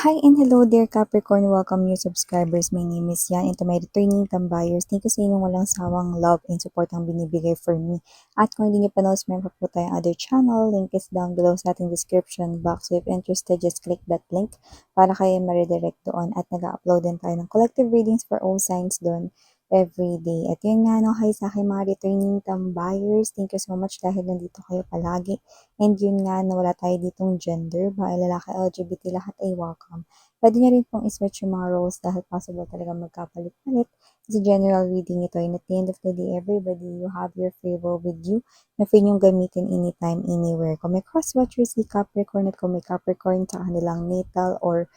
Hi and hello dear Capricorn, welcome new subscribers. My name is Yan and to my returning tambayers, thank you sa inyong walang sawang love and support ang binibigay for me. At kung hindi niyo pa member po tayong other channel, link is down below sa ating description box. So if interested, just click that link para kayo ma-redirect doon at nag-upload din tayo ng collective readings for all signs doon every day. At yun nga, no, hi sa aking mga returning tambayers. Thank you so much dahil nandito kayo palagi. And yun nga, na wala tayo ditong gender, bahay, lalaki, LGBT, lahat ay welcome. Pwede nyo rin pong iswitch yung mga roles dahil possible talaga magkapalit-palit. Kasi general reading ito, and at the end of the day, everybody, you have your favor with you na free nyong gamitin anytime, anywhere. Kung may cross-watchers si Capricorn at kung may Capricorn sa kanilang natal or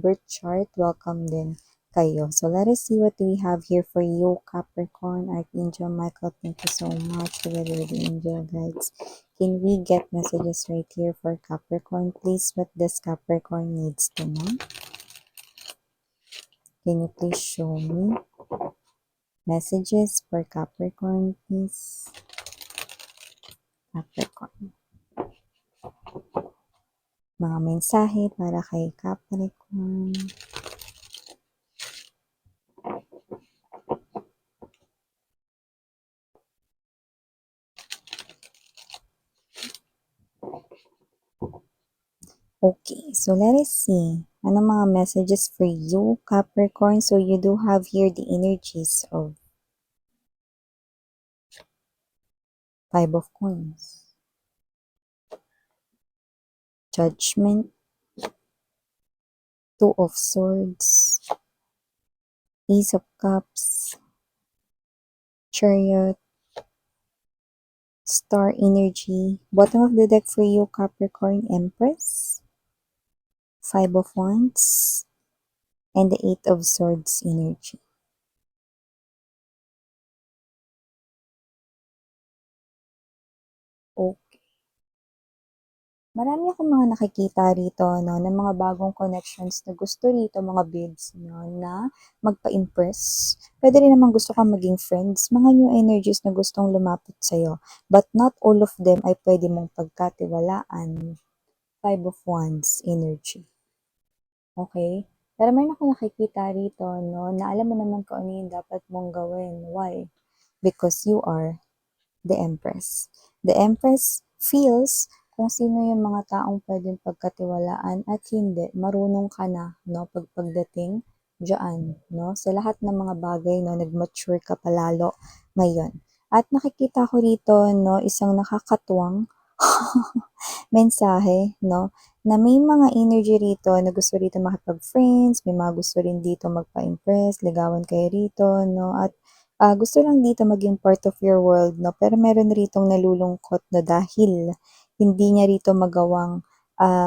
birth chart, welcome din kayo. So let us see what we have here for you, Capricorn. Archangel Michael, thank you so much together with the angel guides. Can we get messages right here for Capricorn? Please, what does Capricorn needs to know? Can you please show me messages for Capricorn, please? Capricorn. Mga mensahe para kay Capricorn. Okay, so let us see. Ano mga messages for you, Capricorn? So you do have here the energies of Five of Coins, Judgment, Two of Swords, Ace of Cups, Chariot, Star energy. Bottom of the deck for you, Capricorn, Empress, Five of Wands, and the Eight of Swords energy. Okay. Marami akong mga nakikita rito, no, ng mga bagong connections na gusto rito, mga babes, no, na magpa-impress. Pwede rin naman gusto kang maging friends, mga new energies na gustong lumapit sa'yo. But not all of them ay pwede mong pagkatiwalaan. Five of Wands energy. Okay? Pero may ako nakikita rito, no, na alam mo naman kung ano yung dapat mong gawin. Why? Because you are the Empress. The Empress feels kung sino yung mga taong pwedeng pagkatiwalaan at hindi, marunong ka na, no, pagdating dyan, no, sa lahat ng mga bagay, no, nag-mature ka palalo ngayon. At nakikita ko rito, no, isang nakakatuwang mensahe, no, na may mga energy rito na gusto rito makipag-friends, may mga gusto rin dito magpa-impress, ligawan kayo rito, no, at gusto lang dito maging part of your world, no, pero meron ritong nalulungkot na dahil hindi niya rito magawang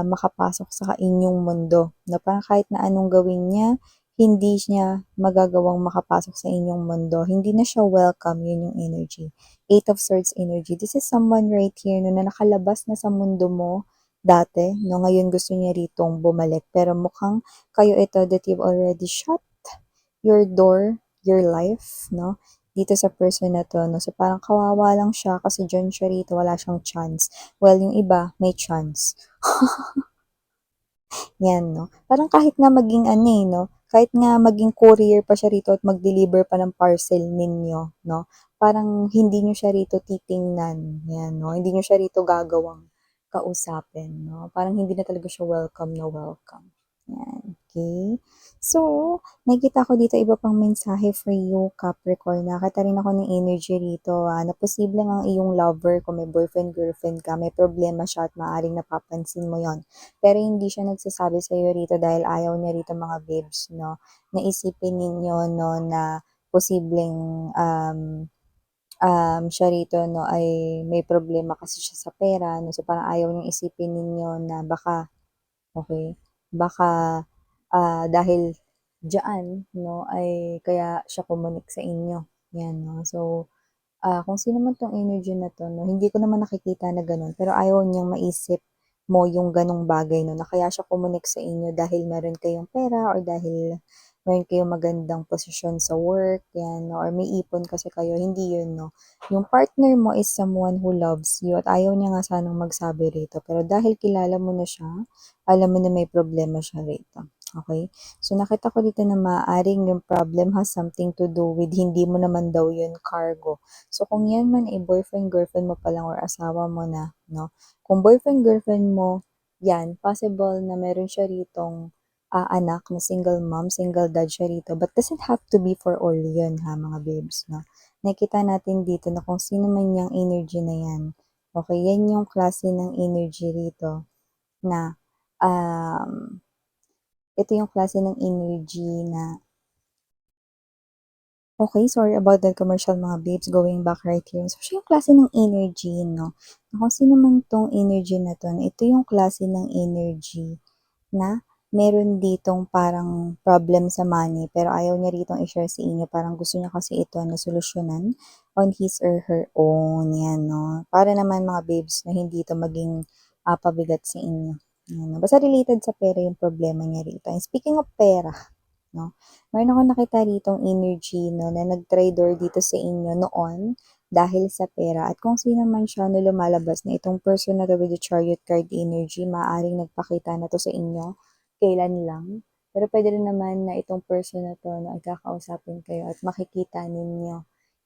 makapasok sa inyong mundo, no, parang kahit na anong gawin niya, hindi niya magagawang makapasok sa inyong mundo. Hindi na siya welcome, yun yung energy. Eight of Swords energy. This is someone right here, no, na nakalabas na sa mundo mo dati, no, ngayon gusto niya ritong bumalik. Pero mukhang kayo ito that you've already shut your door, your life, no, dito sa person na to, no. So parang kawawa lang siya kasi dyan siya rito, wala siyang chance. Well, yung iba, may chance. Yan, no. Parang kahit nga maging ano no, kahit nga maging courier pa siya rito at mag-deliver pa ng parcel ninyo, no. Parang hindi nyo siya rito titingnan. Yan, no. Hindi nyo siya rito gagawang kausapin, no. Parang hindi na talaga siya welcome na welcome. Yan, okay. So, nakikita ko dito iba pang mensahe for you, Capricorn. Nakita rin ako ng energy rito, na posibleng ang iyong lover, kung may boyfriend, girlfriend ka, may problema siya at maaaring napapansin mo yon. Pero hindi siya nagsasabi sa iyo rito dahil ayaw niya rito mga babes, no. Naisipin ninyo, no, na posibleng siya rito, no, ay may problema kasi siya sa pera, no. So parang ayaw niyang isipin ninyo na baka, okay, baka dahil diyan, no, ay kaya siya kumunik sa inyo. Yan, no. So, kung sino man 'tong energy na 'to, no, hindi ko naman nakikita na gano'n, pero ayaw niyang maisip mo yung gano'ng bagay, no, na kaya siya kumunik sa inyo dahil meron kayong pera or dahil meron kayong magandang posisyon sa work, yan, no, or may ipon kasi kayo, hindi yun, no. Yung partner mo is someone who loves you at ayaw niya nga sanang magsabi rito, pero dahil kilala mo na siya, alam mo na may problema siya rito. Okay? So, nakita ko dito na maaaring yung problem has something to do with hindi mo naman daw yun cargo. So, kung yan man ay boyfriend-girlfriend mo pa lang or asawa mo na, no? Kung boyfriend-girlfriend mo, yan, possible na meron siya ritong anak na single mom, single dad siya rito. But doesn't have to be for all yun, ha, mga babes, no? Nakita natin dito na kung sino man yung energy na yan. Okay, yan yung klase ng energy rito na ito yung klase ng energy na okay, sorry about that commercial mga babes, going back right here. So, siya yung klase ng energy, no? Na kung sino man tong energy na to, na ito yung klase ng energy na meron ditong parang problem sa money, pero ayaw niya ritong i-share sa inyo. Parang gusto niya kasi ito na solusyonan on his or her own. Yan, no? Para naman mga babes na hindi ito maging pabigat sa inyo. Yan, no? Basta related sa pera yung problema niya rito. And speaking of pera, no? Meron akong nakita ritong energy, no, na nag-traitor dito sa inyo noon dahil sa pera. At kung sino man siya no lumalabas na itong person na to with the chariot card energy, maaaring nagpakita na to sa inyo kailan lang. Pero pwede rin naman na itong person na to na kakausapin kayo at makikita ninyo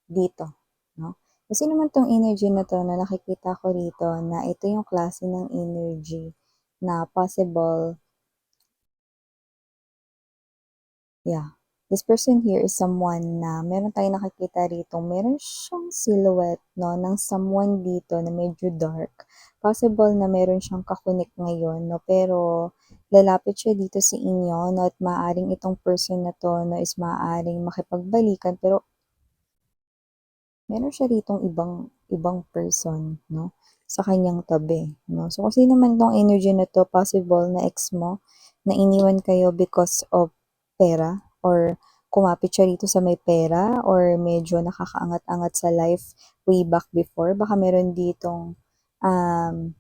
dito, no? Kasi naman tong energy na to na nakikita ko rito na ito yung klase ng energy na possible. Yeah. This person here is someone na meron tayong nakikita rito, meron siyang silhouette, no, ng someone dito na medyo dark. Possible na meron siyang kakunik ngayon, no, pero lalapit siya dito sa inyo, no, at maaaring itong person na to, no, is maaaring makipagbalikan, pero meron siya ritong ibang person, no, sa kanyang tabi, no. So, kung sino man tong energy na to, possible na ex mo, na iniwan kayo because of pera, or kumapit siya rito sa may pera, or medyo nakakaangat-angat sa life way back before. Baka meron ditong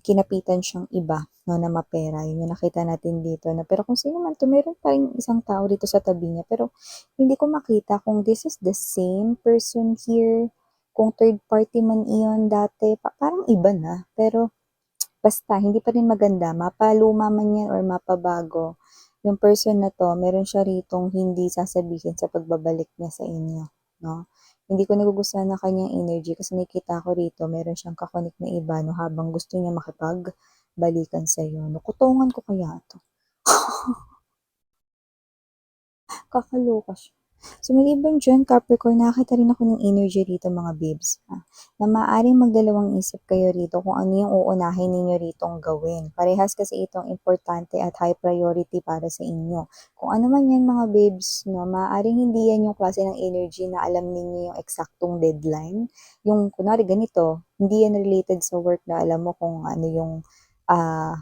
kinapitan siyang iba, no, na mapera. Yun yung nakita natin dito. Na, pero kung sino man to, meron pa rin isang tao dito sa tabi niya. Pero hindi ko makita kung this is the same person here, kung third party man iyon dati, parang iba na. Pero basta, hindi pa rin maganda. Mapaluma man yan or mapabago. Yung person na to, meron siya ritong hindi sasabihin sa pagbabalik niya sa inyo. No? Hindi ko nagugustuhan na kanyang energy kasi nakita ko rito, meron siyang kakonik na iba no, habang gusto niya makipagbalikan sa iyo. No, kutungan ko kaya to. Kakaloka siya. So, maliban dyan, Capricorn, nakakita rin ako ng energy rito mga babes. Na maaaring magdalawang isip kayo rito kung ano yung uunahin ninyo ritong gawin. Parehas kasi itong importante at high priority para sa inyo. Kung ano man yan mga babes, no, maaaring hindi yan yung klase ng energy na alam ninyo yung eksaktong deadline. Yung, kunwari ganito, hindi yan related sa work na alam mo kung ano yung ah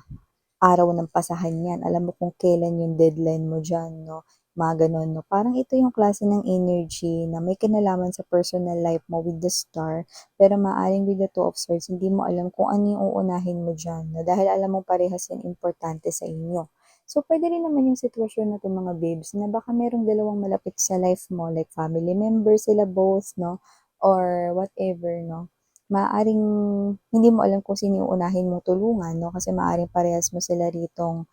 araw ng pasahan yan. Alam mo kung kailan yung deadline mo dyan, no? Mga ganun, no? Parang ito yung klase ng energy na may kinalaman sa personal life mo with the star, pero maaring with the two of swords, hindi mo alam kung ano yung uunahin mo dyan, no? Dahil alam mo parehas yan importante sa inyo. So, pwede rin naman yung sitwasyon na to mga babes, na baka merong dalawang malapit sa life mo, like family members sila both, no? Or whatever, no? Maaring hindi mo alam kung sino yung unahin mong tulungan, no? Kasi maaring parehas mo sila ritong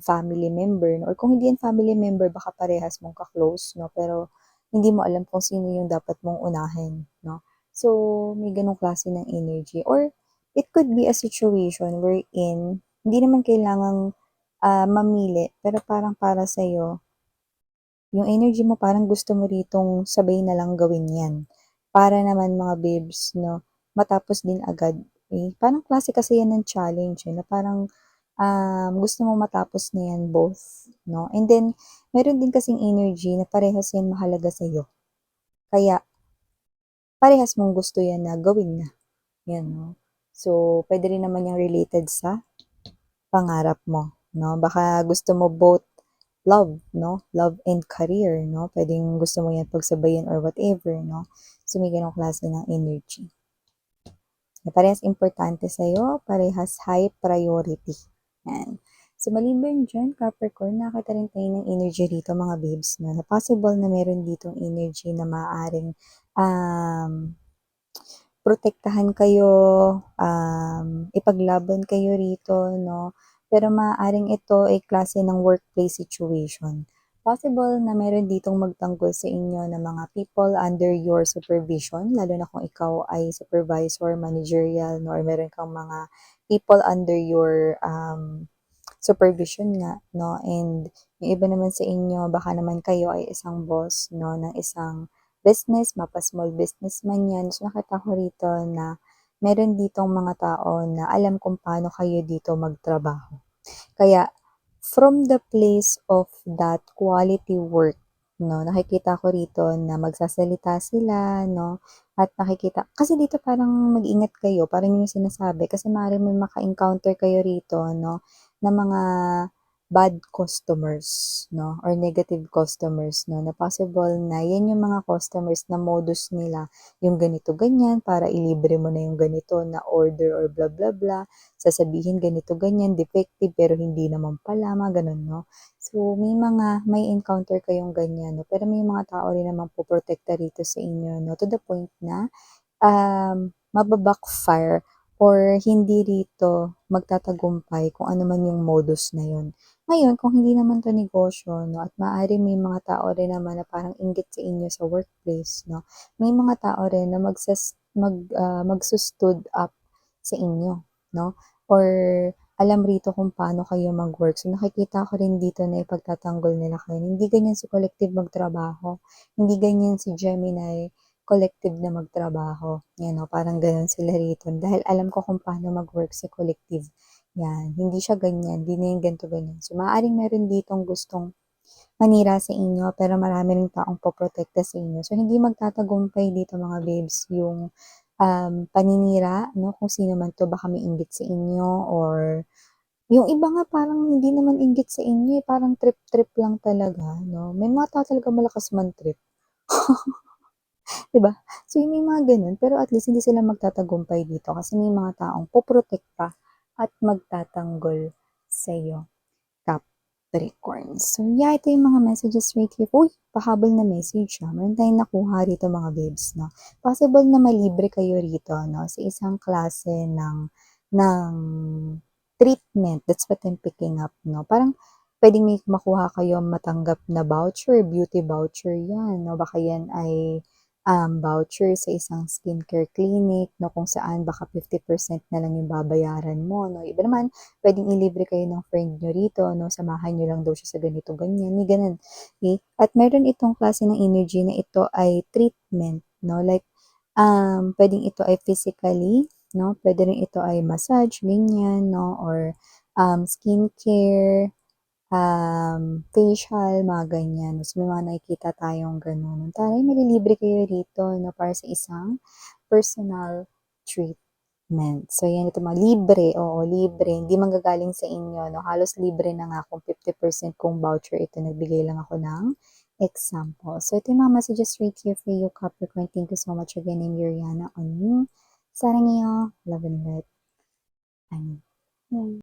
family member, no? Or kung hindi yan family member, baka parehas mong ka-close, no? Pero hindi mo alam kung sino yung dapat mong unahin, no? So, may ganong klase ng energy. Or it could be a situation wherein hindi naman kailangang mamili, pero parang para sa'yo, yung energy mo parang gusto mo ritong sabay na lang gawin yan. Para naman mga babes, no, matapos din agad. Eh, parang klase kasi yan ng challenge, eh, na parang gusto mo matapos na yan both, no? And then, meron din kasing energy na parehas yan mahalaga sa'yo. Kaya, parehas mong gusto yan na gawin na. Yan, no? So, pwede rin naman yung related sa pangarap mo, no? Baka gusto mo both love, no? Love and career, no? Pwedeng gusto mo yan pagsabayan or whatever, no? So, may ganong klase ng energy. Parehas importante sa'yo, parehas high priority. Yan. So, maliban dyan, Capricorn, nakita rin tayo ng energy rito, mga babes, no? Na possible na meron ditong energy na maaaring um, protektahan kayo, ipaglaban kayo rito, no? pero maaaring ito ay klase ng workplace situation. Possible na meron ditong magtanggol sa inyo na mga people under your supervision, lalo na kung ikaw ay supervisor, managerial, no, or meron kang mga people under your supervision nga, no? And yung iba naman sa inyo, baka naman kayo ay isang boss, no, ng isang business, mapa small business man yan. So, nakita ko rito na meron ditong mga tao na alam kung paano kayo dito magtrabaho. Kaya, from the place of that quality work, no, nakikita ko rito na magsasalita sila, no, at nakikita, kasi dito parang mag-ingat kayo, parang yung sinasabi, kasi maaaring may maka-encounter kayo rito, no, na mga bad customers, no, or negative customers, no, na possible na yan yung mga customers na modus nila, yung ganito ganyan, para ilibre mo na yung ganito na order or blah blah blah, sasabihin ganito ganyan, defective pero hindi naman pala, mga ganun, no? So, may encounter kayong ganyan, no? Pero may mga tao rin naman po protekta rito sa inyo, no? To the point na mababackfire or hindi rito magtatagumpay kung ano man yung modus na yun. Ngayon, kung hindi naman 'to negosyo 'no, at maaaring may mga tao rin naman na parang inggit sa inyo sa workplace 'no, may mga tao rin na magsu-stood up sa inyo 'no, or alam rito kung paano kayo mag-work. So, nakikita ko rin dito na ipagtatanggol nila kayo. Hindi ganyan si collective magtrabaho, hindi ganyan si Gemini collective na magtrabaho, 'yan 'no, parang gano'n sila rito dahil alam ko kung paano mag-work sa collective. 'Yan, hindi siya ganyan, 'di na 'yan ganito, ganyan. So, maaaring meron ditong gustong manira sa inyo pero marami ring taong poprotekta sa inyo. So, hindi magtatagumpay dito mga babes yung, paninira 'no, kung sino man 'to baka may inggit sa inyo or yung iba nga parang hindi naman inggit sa inyo, eh, parang trip-trip lang talaga 'no. May mga tao talagang malakas man-trip. 'Di ba? So, yung may mga gano'n, pero at least hindi sila magtatagumpay dito kasi may mga taong poprotekta at magtatanggol sa'yo, Capricorn. So, yeah, ito yung mga messages right here. Uy, pahabol na message, meron tayong nakuha rito mga babes, 'no. Possible na malibre kayo rito, 'no, sa isang klase ng treatment. That's what I'm picking up, 'no. Parang puwedeng may makuha kayong matanggap na voucher, beauty voucher 'yan, 'no. Baka 'yan ay voucher sa isang skincare clinic 'no, kung saan baka 50% na lang yung babayaran mo 'no. Iba naman puwedeng ilibre kayo ng friend niyo rito 'no, samahan niyo lang daw siya sa ganito, ganyan, may gano'n, okey. At meron itong klase ng energy na ito ay treatment 'no, like, puwedeng ito ay physically 'no, puwede rin ito ay massage, ganyan 'no, or skincare, facial, mga ganyan. Mas may mga nakikita tayong gano'n. Taray malilibre kayo rito 'no, para sa isang personal treatment. So, yan ito mga libre, oo, libre. Hindi manggagaling sa inyo 'no, halos libre na nga kung 50% kung voucher ito. Nagbigay lang ako ng example. So, ito yung mga messages right here for you, Capricorn. Thank you so much again. I'm Yuriana on you. 사랑해요. Love and light.